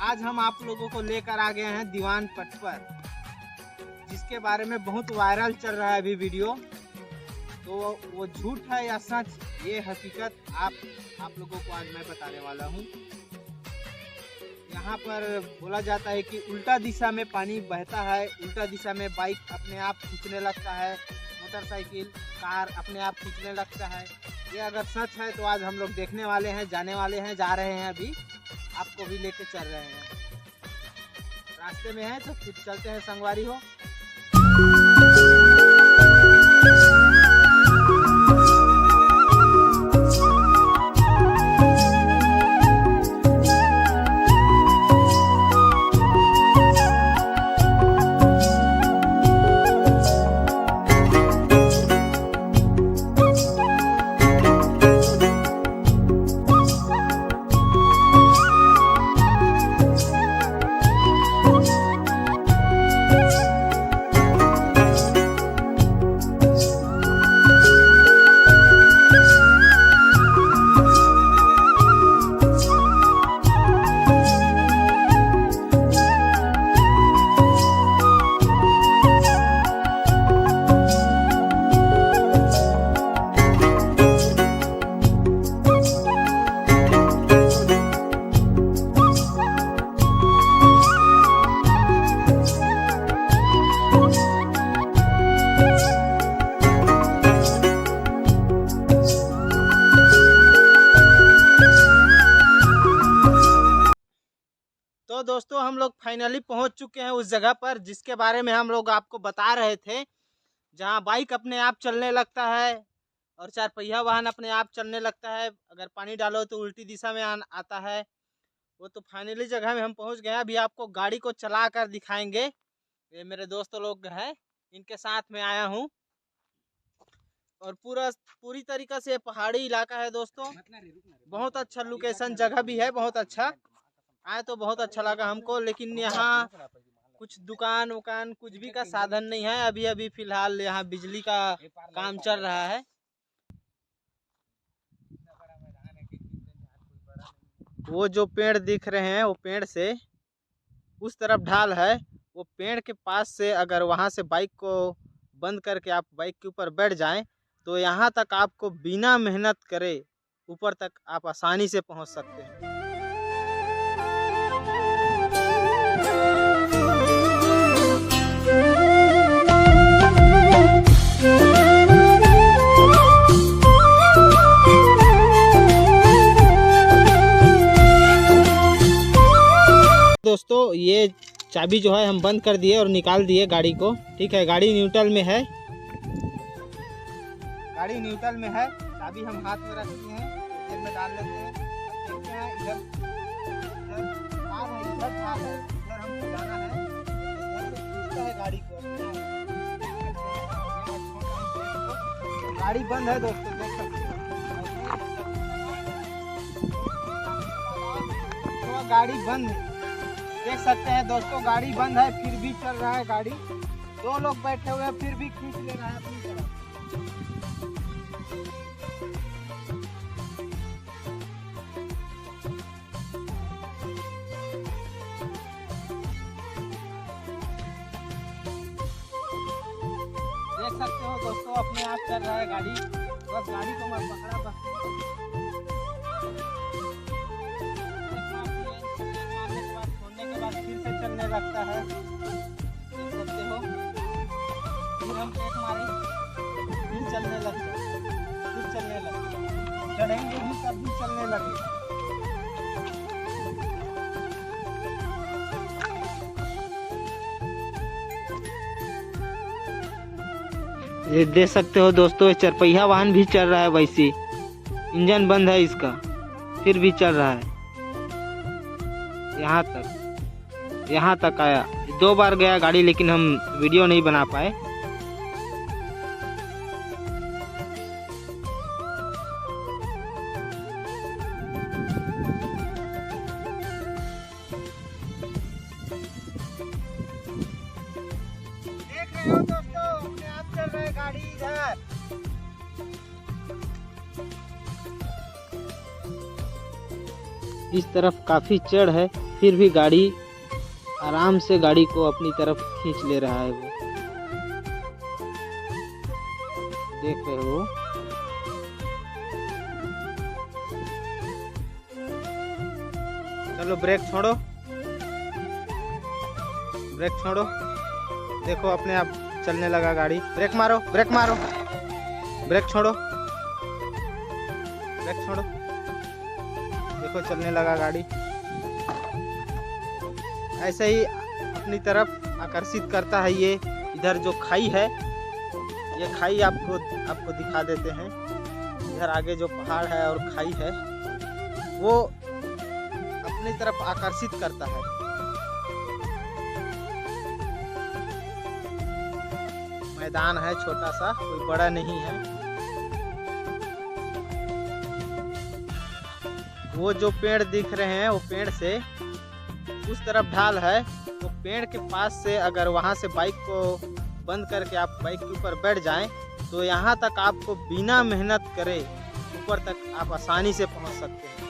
आज हम आप लोगों को लेकर आ गए हैं दीवान पट पर, जिसके बारे में बहुत वायरल चल रहा है अभी वीडियो। तो वो झूठ है या सच, ये हकीकत आप लोगों को आज मैं बताने वाला हूँ। यहाँ पर बोला जाता है कि उल्टा दिशा में पानी बहता है, उल्टा दिशा में बाइक अपने आप खींचने लगता है, मोटरसाइकिल कार अपने आप खींचने लगता है। ये अगर सच है तो आज हम लोग देखने वाले हैं, जाने वाले हैं, जा रहे हैं, अभी आपको भी लेके चल रहे हैं। रास्ते में है तो फिर चलते हैं संगवारी हो। तो दोस्तों हम लोग फाइनली पहुंच चुके हैं उस जगह पर जिसके बारे में हम लोग आपको बता रहे थे, जहां बाइक अपने आप चलने लगता है और चार पहिया वाहन अपने आप चलने लगता है। अगर पानी डालो तो उल्टी दिशा में आता है। वो तो फाइनली जगह में हम पहुंच गए हैं। अभी आपको गाड़ी को चला कर दिखाएंगे। ये मेरे दोस्त लोग हैं, इनके साथ में आया हूँ और पूरी तरीक़ा से पहाड़ी इलाका है दोस्तों। बहुत अच्छा लोकेशन जगह भी है, बहुत अच्छा आए तो बहुत अच्छा लगा हमको। लेकिन यहाँ कुछ दुकान वुकान कुछ भी का साधन नहीं है। अभी फिलहाल यहाँ बिजली का काम चल रहा है। वो जो पेड़ दिख रहे हैं वो पेड़ से उस तरफ ढाल है। वो पेड़ के पास से अगर वहाँ से बाइक को बंद करके आप बाइक के ऊपर बैठ जाएं तो यहाँ तक आपको बिना मेहनत करे ऊपर तक आप आसानी से पहुँच सकते हैं। दोस्तों ये चाबी जो है हम बंद कर दिए और निकाल दिए गाड़ी को। ठीक है, गाड़ी न्यूट्रल में है, गाड़ी न्यूट्रल में है। चाबी हम हाथ में रखते हैं, जेब में डाल लेते हैं। देखते हैं इधर हमको जाना है, इधर से खींचता है गाड़ी को। गाड़ी बंद है दोस्तों, देख सकते हैं तो गाड़ी बंद है। देख सकते हैं दोस्तों गाड़ी बंद है, फिर भी चल रहा है गाड़ी। दो लोग बैठे हुए हैं फिर भी खींच ले रहा है अपनी तरफ। देख सकते हो दोस्तों अपने आप चल रहा है गाड़ी। बस गाड़ी को मत पकड़ा, बस फिर से चलने लगता है। देख सकते हो, फिर हम ब्रेक मारे फिर चलने लगते हैं, फिर चलने लगते, चढ़ेंगे भी तब भी चलने लगे। ये देख सकते हो दोस्तों, चरपहिया वाहन भी चल रहा है वैसे। इंजन बंद है इसका, फिर भी चल रहा है। यहाँ तक आया। 2 बार गया गाड़ी, लेकिन हम वीडियो नहीं बना पाए। देख रहे हो दोस्तों, अपने आप चल रहा है गाड़ी इधर। इस तरफ काफी चढ़ है। फिर भी गाड़ी आराम से गाड़ी को अपनी तरफ खींच ले रहा है। वो देख रहे हो। चलो ब्रेक छोड़ो, ब्रेक छोड़ो। देखो अपने आप चलने लगा गाड़ी। ब्रेक मारो, ब्रेक मारो, ब्रेक छोड़ो, ब्रेक छोड़ो। देखो चलने लगा गाड़ी। ऐसे ही अपनी तरफ आकर्षित करता है ये। इधर जो खाई है, ये खाई आपको दिखा देते हैं। इधर आगे जो पहाड़ है और खाई है, वो अपनी तरफ आकर्षित करता है। मैदान है छोटा सा, कोई बड़ा नहीं है। वो जो पेड़ दिख रहे हैं, वो पेड़ से उस तरफ ढाल है। वो पेड़ के पास से अगर वहां से बाइक को बंद करके आप बाइक के ऊपर बैठ जाएं, तो यहाँ तक आपको बिना मेहनत करे ऊपर तक आप आसानी से पहुंच सकते हैं।